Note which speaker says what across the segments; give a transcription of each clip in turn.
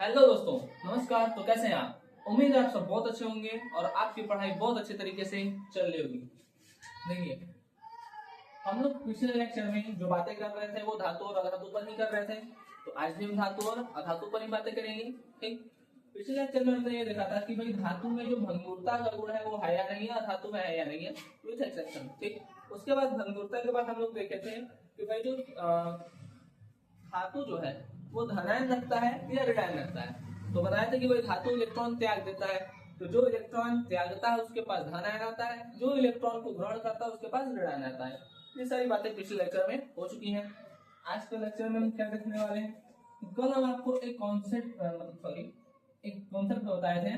Speaker 1: Hello दोस्तों, नमस्कार। तो कैसे हैं आप? उम्मीद है आप सब बहुत अच्छे होंगे और आपकी पढ़ाई बहुत अच्छे तरीके से चल रही होगी। देखिए, हम लोग पिछले लेक्चर में जो बातें कर रहे थे वो धातु और अधातु पर ही कर रहे थे। तो आज भी हम धातु और अधातु पर ही बातें करेंगे। ठीक। पिछले लेक्चर में हमने ये देखा था कि भाई धातु में जो भंगुरता का गुण है वो है या नहीं है, अधातु में है या नहीं है, विथ एक्सेप्शन। ठीक। उसके बाद भंगुरता के बाद हम लोग देखे थे कि भाई जो धातु जो है वो धनायन रखता है या ऋणायन रखता है। तो बताया था कि भाई धातु इलेक्ट्रॉन त्याग देता है, तो जो इलेक्ट्रॉन त्यागता है उसके पास धनायन आता है, जो इलेक्ट्रॉन को ग्रहण करता है उसके पास ऋणायन आता है। ये सारी बातें पिछले लेक्चर में हो चुकी हैं। आज के लेक्चर में हम क्या देखने वाले हैं? कल हम आपको एक कॉन्सेप्ट बताए थे।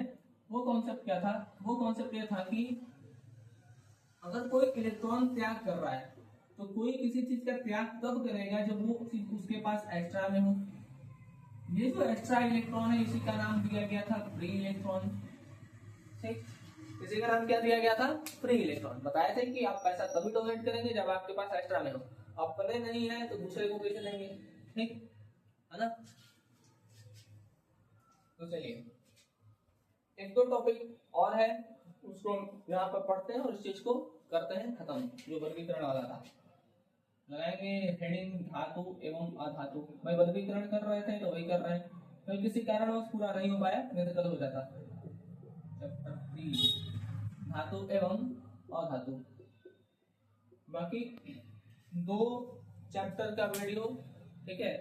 Speaker 1: वो कॉन्सेप्ट क्या था? वो कॉन्सेप्ट ये था कि अगर कोई इलेक्ट्रॉन त्याग कर रहा है तो कोई किसी चीज का त्याग तब करेगा जब वो उसके पास एक्स्ट्रा में हो। ये जो एक्स्ट्रा इलेक्ट्रॉन है इसी का नाम दिया गया था फ्री इलेक्ट्रॉन। ठीक। इसी का नाम क्या दिया गया था? Free electron. बताया था कि आप पैसा तभी डोनेट करेंगे जब आपके पास एक्स्ट्रा में हो। अपने नहीं है तो दूसरे को कैसे देंगे? ठीक है ना। तो चलिए, एक दो टॉपिक और है, उसको यहाँ पर पढ़ते हैं और इस चीज को करते हैं खत्म। जो वर्गीकरण वाला था लगाएंगे हेडिंग धातु एवं अधातु। भाई वर्गीकरण कर रहे थे तो वही कर रहे हैं, तो किसी कारणवश पूरा नहीं हो पाया, नहीं तो कल हो जाता। चैप्टर 3 धातु एवं अधातु। बाकी दो चैप्टर का वीडियो, ठीक है,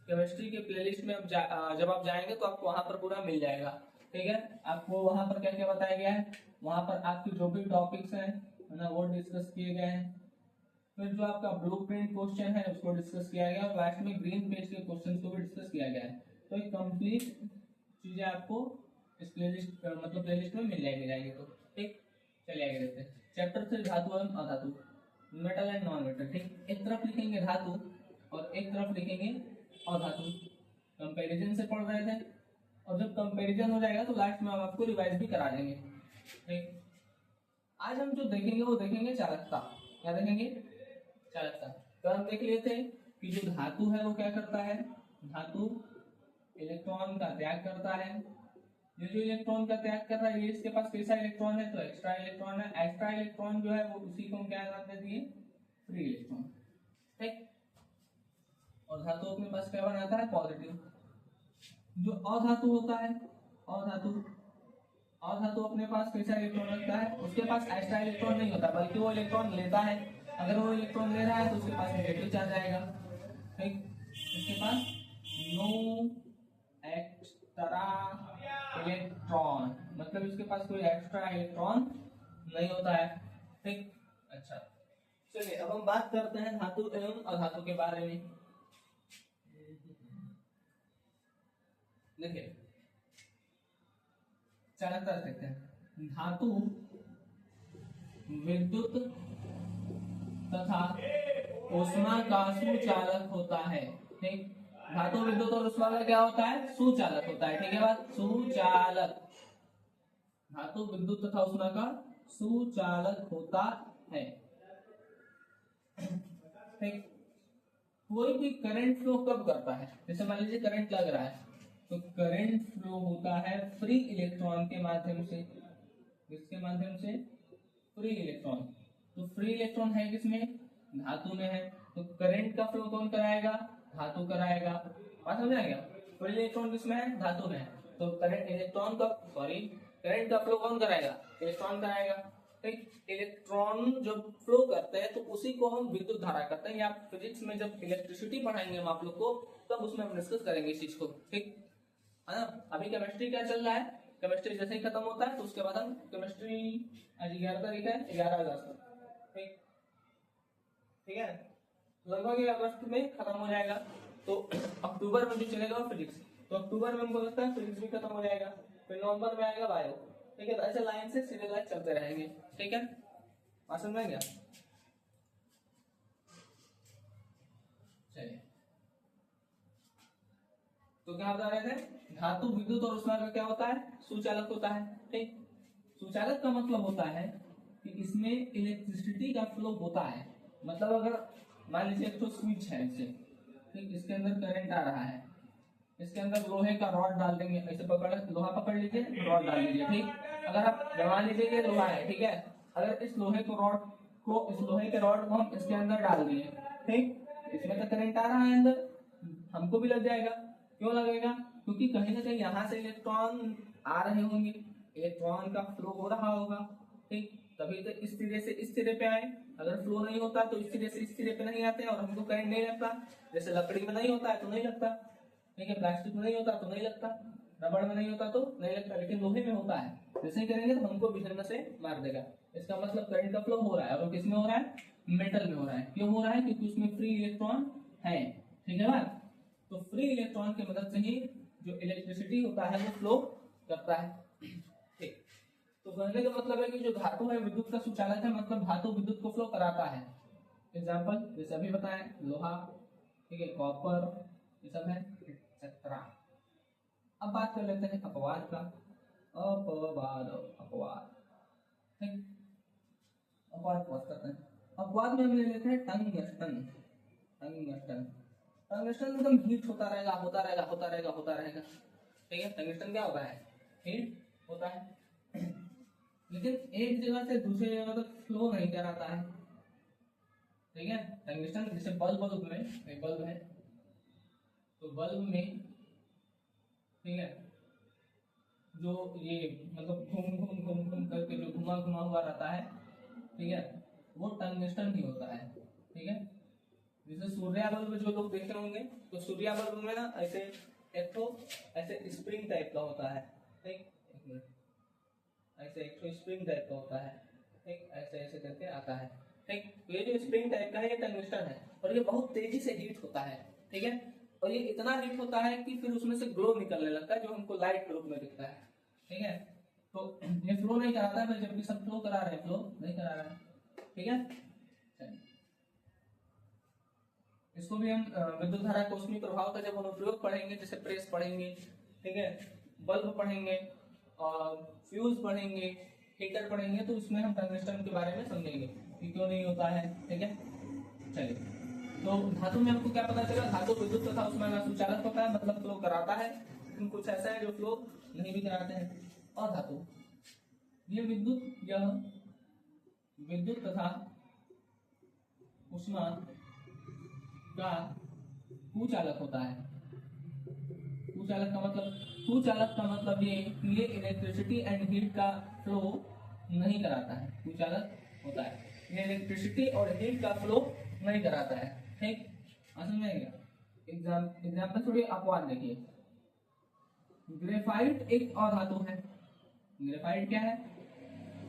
Speaker 1: केमिस्ट्री के प्लेलिस्ट में जब आप जाएंगे तो आपको वहां पर पूरा मिल जाएगा। ठीक है, आपको वहां पर क्या क्या बताया गया है, वहां पर आपके जो भी टॉपिक्स हैं ना वो डिस्कस किए गए हैं। फिर जो आपका ब्लूप्रिंट क्वेश्चन है उसको डिस्कस किया गया और लास्ट में ग्रीन पेज के क्वेश्चन को भी डिस्कस किया गया है। तो एक कंप्लीट चीजें आपको इस प्लेलिस्ट प्लेलिस्ट में मिल जाएगी। तो ठीक, चलिए आगे देखते हैं। चैप्टर 3 धातु एवं अधातु, मेटल एंड नॉन मेटल। ठीक, एक तरफ लिखेंगे धातु और एक तरफ लिखेंगे अधातु। कंपैरिजन से पढ़ रहे थे और जब कंपैरिजन हो जाएगा तो लास्ट में हम आपको रिवाइज भी करा देंगे। ठीक, आज हम जो देखेंगे वो देखेंगे चालकता। क्या देखेंगे? चालकता। तो हम देख लेते हैं कि जो धातु है वो क्या करता है। धातु इलेक्ट्रॉन का त्याग करता है। ये जो इलेक्ट्रॉन का त्याग कर रहा है ये इसके पास कैसा इलेक्ट्रॉन है? तो एक्स्ट्रा इलेक्ट्रॉन है। एक्स्ट्रा इलेक्ट्रॉन जो है वो उसी को हम क्या नाम दे दिए? Free electron. ठीक। और धातु अपने पास क्या बनाता है? पॉजिटिव। जो अधातु होता है, अधातु अपने पास कैसा इलेक्ट्रॉन रखता है? उसके पास एक्स्ट्रा इलेक्ट्रॉन नहीं होता बल्कि वो इलेक्ट्रॉन लेता है। अगर वो इलेक्ट्रॉन ले रहा है तो उसके पास नेगेटिव चार्ज आएगा। ठीक, इसके पास नो एक्स्ट्रा इलेक्ट्रॉन, मतलब इसके पास कोई एक्स्ट्रा इलेक्ट्रॉन नहीं होता है। ठीक, अच्छा, चलिए अब हम बात करते हैं धातु एवं अधातु के बारे में। देखिए, चालकता देखते हैं। धातु विद्युत तथा ऊष्मा का सुचालक होता है। ठीक, धातु विद्युत और ऊष्मा का क्या होता है? सुचालक होता है। ठीक है बात, सुचालक। धातु विद्युत तथा ऊष्मा का सुचालक होता है। ठीक, कोई भी करंट फ्लो कब करता है? जैसे मान लीजिए करंट लग रहा है तो करंट फ्लो होता है फ्री इलेक्ट्रॉन के माध्यम से। किसके माध्यम से? Free electron. तो फ्री इलेक्ट्रॉन है किसमें? धातु में है। तो करंट का फ्लो कौन कराएगा? धातु कराएगा। बात समझ आ गया? फ्री इलेक्ट्रॉन किसमें है? धातु में है। तो करंट का फ्लो कौन कराएगा? इलेक्ट्रॉन कराएगा। ठीक, इलेक्ट्रॉन जब फ्लो करते हैं तो उसी को हम विद्युत धारा कहते हैं। या फिजिक्स में जब इलेक्ट्रिसिटी पढ़ाएंगे हम आप लोग को तब उसमें हम डिस्कस करेंगे इस चीज को। ठीक है ना। अभी केमिस्ट्री क्या चल रहा है? केमिस्ट्री जैसे ही खत्म होता है तो उसके बाद हम केमिस्ट्री आज 11 तारीख है, 11 अगस्त। ठीक, ठीक है, लगभग अगस्त में खत्म हो जाएगा। तो अक्टूबर में जो चलेगा वो फिजिक्स। तो अक्टूबर में हमको लगता है फिजिक्स भी खत्म हो जाएगा। फिर नवंबर में आएगा बायो। ठीक है, तो ऐसे लाइन से सीधे लाइन चलते रहेंगे। ठीक है, समझ में गया? चलिए, तो क्या बता रहे थे? धातु विद्युत और ऊष्मा का क्या होता है? सुचालक होता है। ठीक, सुचालक का मतलब होता है कि इसमें इलेक्ट्रिसिटी का फ्लो होता है। मतलब अगर मान लीजिए एक तो स्विच है इससे, ठीक, इसके अंदर करंट आ रहा है इसके अंदर लोहे का रॉड डाल देंगे, ऐसे पकड़, लोहा पकड़ लीजिए, रॉड डाल दीजिए, ठीक। अगर आप मान लीजिए कि लोहा है, ठीक है, अगर इस लोहे को रॉड को, इस लोहे के रॉड को हम इसके अंदर डाल दिए, ठीक, इसमें तो करंट आ रहा है अंदर, हमको भी लग जाएगा। क्यों लगेगा? क्योंकि कहीं ना कहीं यहाँ से इलेक्ट्रॉन आ रहे होंगे, इलेक्ट्रॉन का फ्लो हो रहा होगा, ठीक, तभी तो इस सिरे से इस सिरे पे आए। अगर फ्लो नहीं होता तो इस सिरे से इस सिरे पे नहीं आते और हमको करंट नहीं लगता। जैसे लकड़ी में नहीं होता है तो नहीं लगता, ठीक है, प्लास्टिक में नहीं होता तो नहीं लगता, रबड़ में नहीं होता तो नहीं लगता, लेकिन लोहे में होता है। जैसे ही करेंगे तो हमको विषम से मार देगा। इसका मतलब करंट का फ्लो हो रहा है, और किस में हो रहा है? मेटल में हो रहा है। क्यों हो रहा है? क्योंकि उसमें फ्री इलेक्ट्रॉन है, ठीक है बात। तो फ्री इलेक्ट्रॉन की मदद से ही जो इलेक्ट्रिसिटी होता है वो फ्लो करता है, ठीक। तो कहने का मतलब है कि जो धातु है विद्युत का सुचालक है, मतलब धातु विद्युत को फ्लो कराता है। एग्जाम्पल जैसे अभी बताएं, लोहा, ठीक है, कॉपर, ये सब है, एक्सेट्रा। अब बात कर लेते हैं अपवाद का। अपवाद, अपवाद, ठीक, अपवाद बात करते हैं। अपवाद में हम ले लेते हैं टंगस्टन। टंगस्टन, टंगस्टन एकदम हीट होता रहेगा, होता रहेगा, होता रहेगा, होता रहेगा, ठीक है। टंगस्टन क्या होता है? हीट होता है, लेकिन एक जगह से दूसरी जगह तक फ्लो नहीं कराता है, ठीक है। टंगस्टन जैसे बल्ब में, एक बल्ब है, तो बल्ब में, ठीक है, जो ये मतलब घूम घूम घूम घूम करके जो घुमा घुमा हुआ रहता है, ठीक है, वो टंगस्टन ही होता है, ठीक है। जैसे सूर्या बल्ब जो लोग देखे होंगे, तो सूर्या बल्ब में ना ऐसे एक तो ऐसे स्प्रिंग टाइप का होता है, ठीक, एक मिनट, ऐसे एक तो स्प्रिंग टाइप का होता है, ठीक, ऐसे ऐसे करके आता है, ठीक। तो ये जो स्प्रिंग टाइप का है ये टंगस्टन है, और ये बहुत तेजी से हीट होता है, ठीक है। और ये इतना हीट होता है कि फिर उसमें से ग्लो निकलने लगता है, जो हमको लाइट के रूप में दिखता है, ठीक है। तो ये फ्लो नहीं कराता है, जबकि सब फ्लो करा रहे हैं, फ्लो नहीं करा रहा है, ठीक है। इसको भी हम विद्युत धारा कोष्मीय प्रभाव का जब हम उपयोग पढ़ेंगे, जैसे प्रेस पढ़ेंगे, ठीक है, बल्ब पढ़ेंगे, और फ्यूज पढ़ेंगे, हीटर पढ़ेंगे, तो उसमें हम टंगस्टन के बारे में समझेंगे कि क्यों नहीं होता है, ठीक है। चलिए, तो धातु में हमको क्या पता चला? धातु विद्युत तथा उसमें सुचालक होता है, मतलब फ्लो कराता है, लेकिन कुछ ऐसा है जो फ्लो नहीं भी कराते हैं। और धातु, ये विद्युत, यह विद्युत तथा उष्मा का कुचालक होता है। कुचालक का मतलब ये इलेक्ट्रिसिटी एंड हीट का फ्लो नहीं कराता है। कुचालक होता है, ये इलेक्ट्रिसिटी और हीट का फ्लो नहीं कराता है, ठीक। समझ में आएगा? एग्जाम्पल थोड़ी अपवाद देखिए। ग्रेफाइट एक और धातु है। ग्रेफाइट क्या है?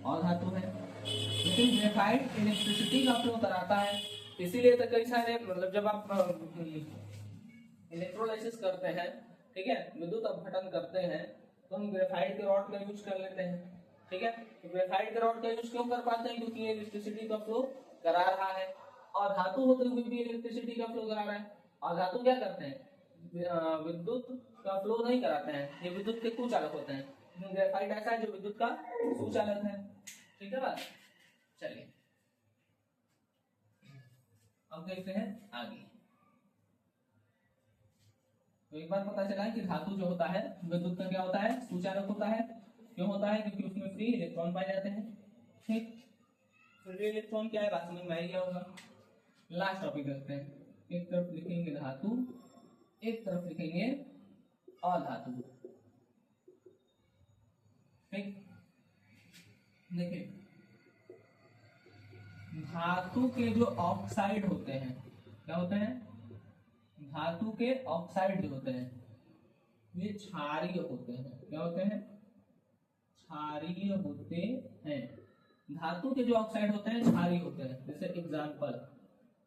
Speaker 1: और धातु है, लेकिन ग्रेफाइट इलेक्ट्रिसिटी का फ्लो कराता है। इसीलिए तो कई सारे, मतलब जब आप इलेक्ट्रोलाइसिस करते हैं, ठीक है, विद्युत अपघटन करते हैं, तो हम ग्रेफाइट के रॉड का यूज कर लेते हैं, ठीक है। तो ग्रेफाइट के रॉड का यूज क्यों कर पाते हैं? क्योंकि ये इलेक्ट्रिसिटी का फ्लो करा रहा है, और धातु होते हुए भी इलेक्ट्रिसिटी का फ्लो करा रहा है। और धातु क्या करते हैं? विद्युत का फ्लो नहीं कराते हैं, ये विद्युत के कुचालक होते हैं। ग्रेफाइट ऐसा है जो विद्युत का सुचालक है, ठीक है बात। चलिए अब देखते हैं आगे। तो एक बार पता चला है कि धातु जो होता है विद्युत का क्या होता है? सुचालक होता है। क्यों होता है? क्योंकि उसमें फ्री इलेक्ट्रॉन पाए जाते हैं, ठीक। फ्री इलेक्ट्रॉन क्या है, बात समझ में आ गया होगा। लास्ट टॉपिक देखते हैं। एक तरफ लिखेंगे धातु, एक तरफ लिखेंगे अधातु, ठीक। देखिए, धातु के जो ऑक्साइड होते हैं, क्या होते हैं? धातु के ऑक्साइड जो होते हैं ये क्षारीय होते हैं। क्या होते हैं? क्षारीय होते हैं। धातु के जो ऑक्साइड होते हैं क्षारीय होते हैं। जैसे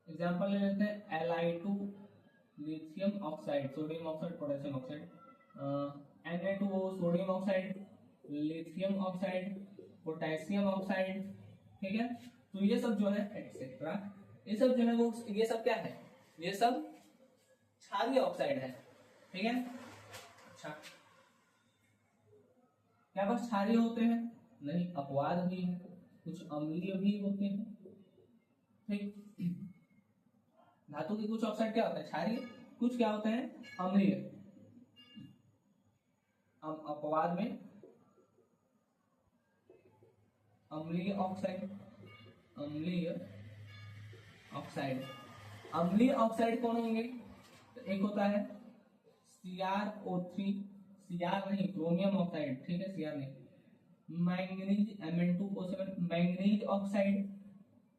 Speaker 1: एग्जाम्पल ले लेते हैं Li2 lithium oxide, sodium oxide, potassium oxide, Na2O sodium oxide, lithium oxide, potassium oxide, ठीक है। तो ये सब जो है एक्सेट्रा, ये सब जो है वो, ये सब क्या है? ये सब क्षारीय ऑक्साइड है, ठीक है। अच्छा, क्या बस क्षारीय होते हैं? नहीं, अपवाद भी है, कुछ अम्लीय भी होते हैं, ठीक। धातु के कुछ ऑक्साइड क्या होता है? क्षारीय, कुछ क्या होते हैं? अम्लीय, अपवाद में अम्लीय ऑक्साइड, अम्लीय ऑक्साइड। अम्लीय ऑक्साइड कौन होंगे? तो एक होता है CrO3, Cr नहीं, क्रोमियम ऑक्साइड, ठीक है, Cr नहीं, मैंगनीज Mn2O7, मैंगनीज ऑक्साइड,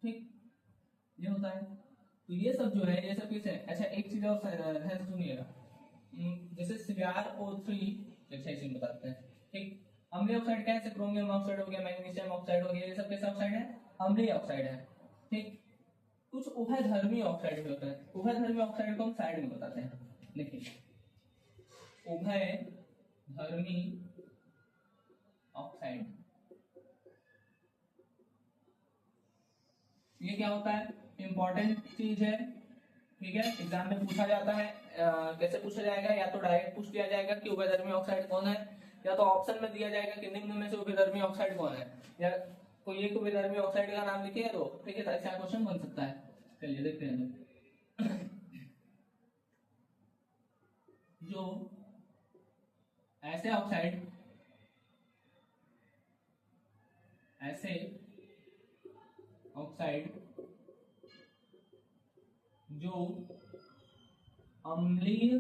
Speaker 1: ठीक, ये होता है। तो ये सब जो है, ये सब किस है? अच्छा, एक चीज और ध्यान से सुनिएगा, जैसे CrO3, अच्छा इसे बताते हैं, ठीक। अम्लीय ऑक्साइड क्या है? क्रोमियम ऑक्साइड हो गया, मैग्नीशियम ऑक्साइड हो गया, ये सब कैसे ऑक्साइड है? अम्लीय ऑक्साइड है, ठीक। कुछ उभयधर्मी ऑक्साइड भी होता है। उभयधर्मी ऑक्साइड को हम साइड में बताते हैं, देखिए, उभयधर्मी ऑक्साइड, ये क्या होता है? इंपॉर्टेंट चीज है, ठीक है, एग्जाम में पूछा जाता है। कैसे पूछा जाएगा? या तो डायरेक्ट पूछ लिया जाएगा कि उभयधर्मी ऑक्साइड कौन है, या तो ऑप्शन में दिया जाएगा कि निम्न में से उभयधर्मी ऑक्साइड कौन है, या कोई एक उभयधर्मी ऑक्साइड का नाम लिखिए तो, ठीक है, ऐसा क्वेश्चन बन सकता है। चलिए देखते हैं। जो ऐसे ऑक्साइड, ऐसे ऑक्साइड जो अम्लीय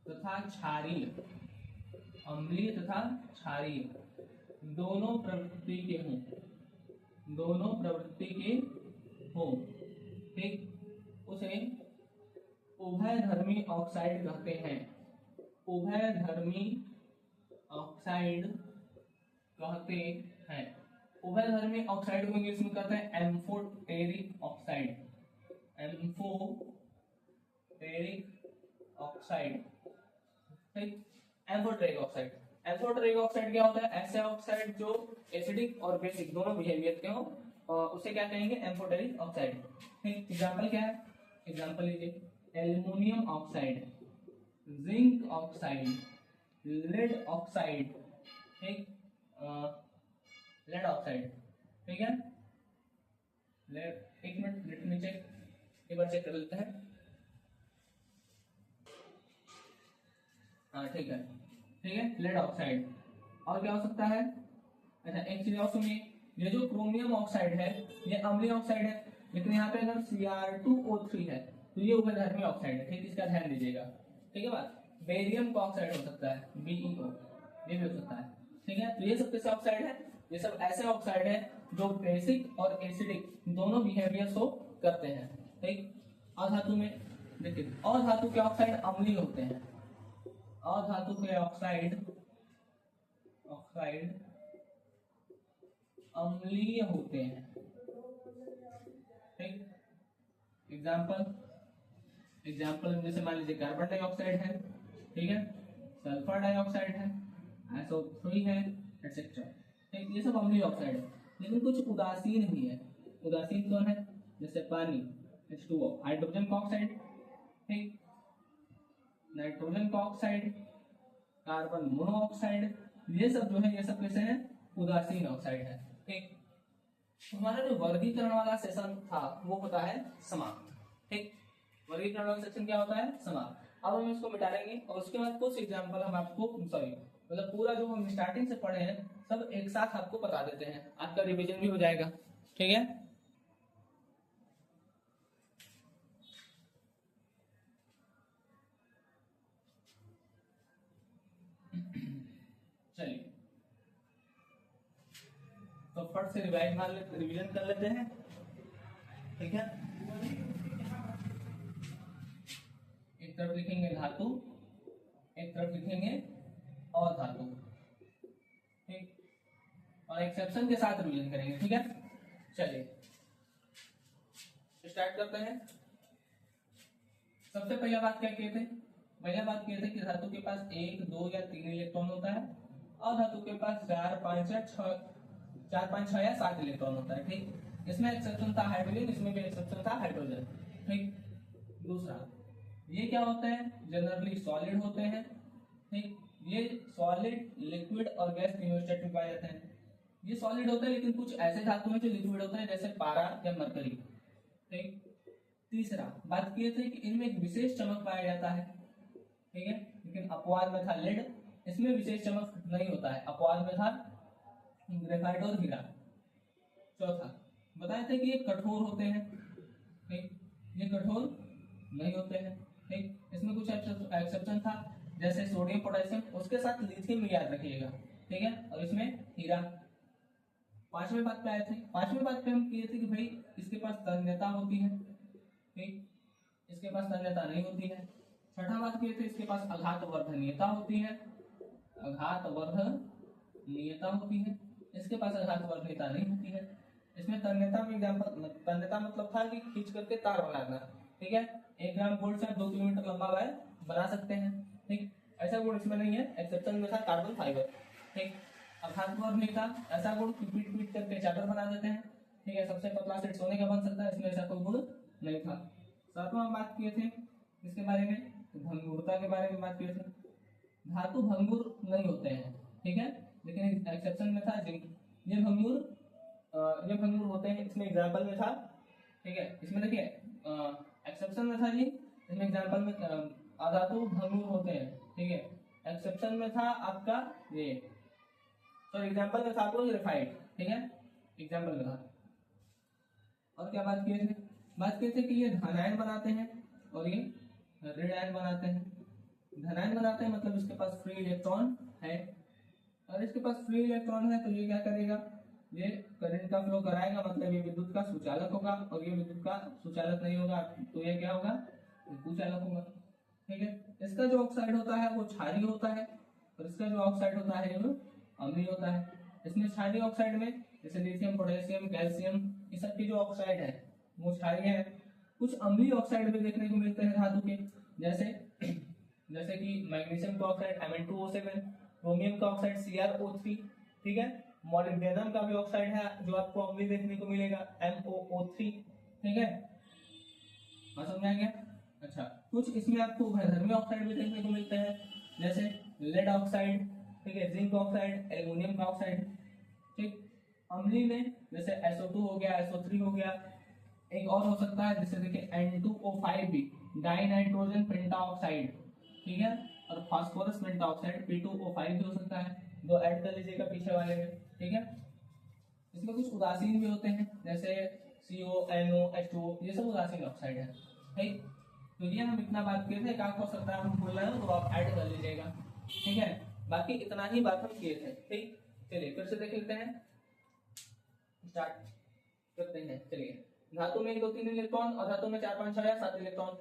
Speaker 1: तथा क्षारीय, अम्लीय तथा क्षारीय दोनों प्रवृत्ति के हों, दोनों प्रवृत्ति के हों, ठीक, उसे उभयधर्मी ऑक्साइड कहते हैं। उभयधर्मी ऑक्साइड कहते हैं। उभयधर्मी ऑक्साइड को इंग्लिश में कहते हैं एम्फोटेरिक ऑक्साइड, एम्फोटेरिक ऑक्साइड, ठीक, एम्फोटेरिक ऑक्साइड। एम्फोटेरिक ऑक्साइड क्या होता है? ऐसे ऑक्साइड जो एसिडिक और बेसिक दोनों बिहेवियर के हो, उसे क्या कहेंगे? एम्फोटेरिक ऑक्साइड, ठीक। एग्जांपल क्या है? एग्जांपल लीजिए, aluminium oxide, zinc oxide, lead oxide, ठीक, लेड ऑक्साइड, ठीक है। लेड, एक मिनट, लेट मी चेक, एक बार चेक कर लेते हैं। हाँ ठीक है, ठीक है, लेड ऑक्साइड। और क्या हो सकता है? अच्छा एक चीज और सुनिए, ये जो क्रोमियम ऑक्साइड है ये अम्लीय ऑक्साइड है, लेकिन यहाँ पे अगर Cr2O3 है तो ये उभयधर्मी ऑक्साइड है, ठीक, इसका ध्यान दीजिएगा, ठीक है बात। बेरियम का ऑक्साइड हो सकता है, BeO, ये भी हो सकता है, ठीक है। तो ये सब कैसे ऑक्साइड है? ये सब ऐसे ऑक्साइड है जो बेसिक और एसिडिक दोनों बिहेवियर शो करते हैं, ठीक। अधातु में देखिए, अधातु के ऑक्साइड अम्लीय होते हैं, अधातु के ऑक्साइड अम्लीय होते हैं, ठीक। एग्जाम्पल जैसे मान लीजिए कार्बन डाइऑक्साइड है, ठीक है, सल्फर डाइऑक्साइड है, SO3 है, एटसेट्रा, ठीक। ये सब अम्लीय ऑक्साइड है, लेकिन कुछ उदासीन भी है। उदासीन कौन है? जैसे पानी, H2O, हाइड्रोजन का ऑक्साइड, ठीक, नाइट्रोजन का ऑक्साइड, कार्बन मोनोऑक्साइड, ये सब जो है, ये सब कैसे हैं? उदासीन ऑक्साइड है, ठीक। हमारा जो वर्गीकरण वाला सेशन था वो होता है समाप्त, ठीक। वर्गीकरण वाला सेक्शन क्या होता है? समाप्त। अब हम इसको मिटा लेंगे और उसके बाद कुछ एग्जाम्पल हम आपको, सॉरी, मतलब पूरा जो हम स्टार्टिंग से पढ़े हैं सब एक साथ आपको बता देते हैं, आपका रिवीजन भी हो जाएगा, ठीक है। चलिए तो फट से रिवीजन कर लेते हैं, ठीक है। एक तरफ लिखेंगे धातु, एक तरफ लिखेंगे अधातु, ठीक, और एक्सेप्शन के साथ रिवीजन करेंगे, ठीक है। चलिए स्टार्ट करते हैं। सबसे पहला बात क्या किए थे? पहला बात किए थे कि धातु के पास 1, 2 या 3 इलेक्ट्रॉन होता है, और धातु के पास 4, 5 या 6 या 7 इलेक्ट्रॉन होता है, ठीक। इसमें एक्सेप्शन था हाइड्रोजन, इसमें भी एक्सेप्शन था हाइड्रोजन, ठीक। दूसरा, ये क्या होते हैं? जनरली सॉलिड होते हैं, ठीक। ये सॉलिड, लिक्विड और गैस तीनों स्टेट में पाए जाते हैं। ये सॉलिड होते हैं, लेकिन कुछ ऐसे धातु हैं जो लिक्विड होते हैं, जैसे पारा या मरकरी, ठीक। तीसरा बात किए थे कि इनमें एक विशेष चमक पाया जाता है, ठीक है, लेकिन अपवाद में था लेड, इसमें विशेष चमक नहीं होता है। अपवाद में था ग्रेफाइट और हीरा। चौथा बताए थे कि ये कठोर होते हैं, ठीक, ये कठोर नहीं होते हैं, ठीक। इसमें कुछ एक्सेप्शन था, जैसे सोडियम पोटेशियम, उसके साथ लिथियम भी याद रखिएगा, ठीक है। और इसमें हीरा। पांचवें बात पे आए थे, पांचवें बात पे हम किए थे कि भाई इसके पास तन्यता होती है, ठीक, इसके पास तन्यता नहीं होती है। छठा बात किए थे इसके पास आघात वर्धनीयता होती है, आघात वर्धनीयता होती है, इसके पास आघात वर्धनीयता नहीं होती है। इसमें तन्यता में एग्जांपल, तन्यता मतलब था कि खींच करके तार बनाना, ठीक है। 1 ग्राम गोल्ड से आप 2 किलोमीटर लंबा वायर बना सकते हैं, ठीक। ऐसा गुण इसमें नहीं है, एक्सेप्शन में था कार्बन फाइबर, ठीक। आघात वर्धनीयता ऐसा गुण कि पीट पीट करके चादर बना देते हैं, ठीक है। सबसे पतला सेट सोने का बन सकता है, इसमें ऐसा कोई गुण नहीं था। सातवां बात किए थे इसके बारे में, भंगुरता के बारे में बात किए थे। धातु भंगुर नहीं होते हैं, ठीक है, लेकिन एक्सेप्शन में था जिंक। ये भंगुर होते हैं, इसमें एग्जांपल में था, ठीक है। इसमें देखिए एक्सेप्शन में था जी, इसमें एग्जांपल में अधातु भंगुर होते हैं, ठीक है। एक्सेप्शन में था आपका ये, सॉरी एग्जांपल में था आपको ग्रेफाइट, ठीक है, एग्जांपल में था। और क्या बात किए थे, बात किए थे कि ये धनायन बनाते हैं और ये ऋणायन बनाते हैं। धनायन बनाते हैं मतलब इसके पास फ्री इलेक्ट्रॉन है, और इसके पास फ्री इलेक्ट्रॉन है तो ये क्या करेगा, ये करंट का फ्लो कराएगा, मतलब ये विद्युत का सुचालक होगा, और ये विद्युत का सुचालक नहीं होगा तो ये क्या होगा, कुचालक होगा, ठीक है। इसका जो ऑक्साइड होता है वो क्षारीय होता है, और इसका जो ऑक्साइड होता है वो अम्लीय होता है। इसमें क्षारीय ऑक्साइड में जैसे लिथियम, पोटेशियम, कैल्शियम, ये सब की जो ऑक्साइड है वो क्षारीय है। कुछ अम्लीय ऑक्साइड भी देखने को मिलते हैं धातु के, जैसे कि मैग्नीशियम का ऑक्साइड Mn2O7, क्रोमियम का ऑक्साइड CrO3, ठीक है। मॉलिब्डेनम का भी ऑक्साइड है जो आपको अम्लीय देखने को मिलेगा MoO3, ठीक है, बात समझ आ गया। अच्छा, कुछ इसमें आपको उभयधर्मी ऑक्साइड भी देखने को मिलते हैं, जैसे लेड ऑक्साइड, ठीक है, जिंक ऑक्साइड, एल्युमिनियम का ऑक्साइड, ठीक। अम्लीय में जैसे SO2 हो गया, SO3 हो गया, एक और हो सकता है जैसे देखिए N2O5 भी, डाई नाइट्रोजन पेंटाऑक्साइड, ठीक है, और फास्फोरस पेंटाऑक्साइड P2O5 भी हो सकता है, दो ऐड कर लीजिएगा पीछे वाले में, ठीक है। इसमें कुछ उदासीन भी होते हैं जैसे CO, NO, H2O, ये सब उदासीन ऑक्साइड है, ठीक। तो ये हम इतना बात किए थे, एक आपको सकता है हम भूल रहे हो तो आप ऐड कर लीजिएगा, ठीक है। बाकी इतना ही बात हम किए थे, ठीक। चलिए फिर से देख लेते हैं, स्टार्ट करते हैं। चलिए, धातु में 1, 2, 3 इलेक्ट्रॉन, और धातु में 4, 5, 6 या 7 इलेक्ट्रॉन।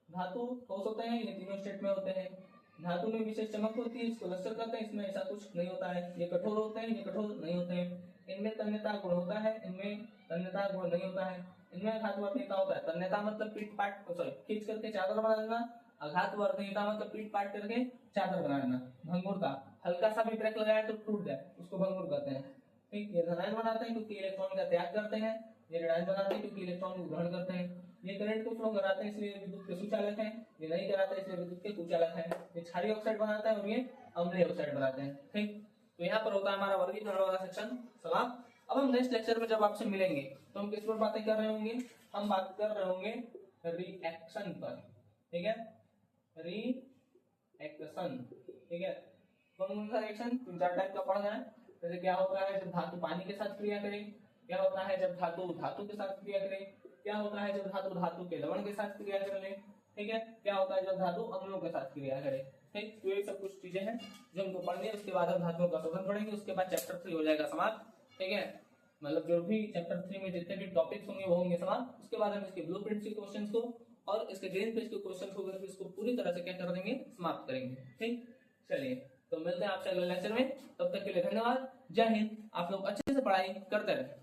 Speaker 1: धातु ठोस होते हैं, ये तीनों स्टेट में होते हैं। धातु में विशेष चमक होती है, इसको लस्टर करते हैं, इसमें ऐसा कुछ नहीं होता है। ये कठोर होते हैं, ये कठोर नहीं होते हैं। इनमें तन्यता गुण होता है, इनमें तन्यता गुण नहीं होता है। इनमें आघात वर्धनीयता होता है। तन्यता मतलब पीट पाट, सॉरी खींच करके चादर बना देना। आघात वर्धनीयता मतलब पीट पाट करके चादर बना देना। भंगुरता, हल्का सा भी ब्रेक लगाया तो टूट जाए, उसको भंगुर कहते हैं, ठीक। ये धनायन बनाते हैं क्योंकि इलेक्ट्रॉन का त्याग करते हैं, ये ऋणायन बनाते हैं क्योंकि इलेक्ट्रॉन को ग्रहण करते हैं। ये करंट को फ्लो कराते हैं इसलिए विद्युत के सुचालक हैं, ये नहीं कराते इसलिए विद्युत के कुचालक हैं। ये क्षारीय ऑक्साइड बनाता है और ये अम्लीय ऑक्साइड बनाते हैं, ठीक। तो यहाँ पर होता है हमारा वर्गीकरण वाला सेक्शन समाप्त। अब हम नेक्स्ट लेक्चर में जब आपसे मिलेंगे तो हम किस पर बातें कर रहे होंगे, हम बात कर रहे होंगे रिएक्शन पर, ठीक है, रिएक्शन, ठीक है। कौन सा रिएक्शन, 3-4 टाइप का पढ़ना है। जैसे क्या होता है जब धातु पानी के साथ क्रिया करे, क्या होता है जब धातु धातु के साथ क्रिया करे, क्या होता है जब धातु धातु के लवण के साथ क्रिया कर ले, ठीक है, क्या होता है जब धातु अम्लों के साथ क्रिया करे, ठीक। तो ये सब कुछ चीजें हैं जो हमको पढ़नी है। उसके बाद हम धातुओं का शोधन पढ़ेंगे, उसके बाद चैप्टर 3 हो जाएगा समाप्त, ठीक है। मतलब जो भी चैप्टर 3 में जितने भी टॉपिक्स होंगे वो होंगे समाप्त। उसके बाद हम इसके ब्लूप्रिंट्स के क्वेश्चंस को और इसके ग्रीन पेज के क्वेश्चंस को करके इसको पूरी तरह से क्या कर देंगे, समाप्त करेंगे, ठीक। चलिए, तो मिलते हैं आपसे अगले लेक्चर में, तब तक के लिए धन्यवाद। जय हिंद। आप लोग अच्छे से पढ़ाई करते रहे।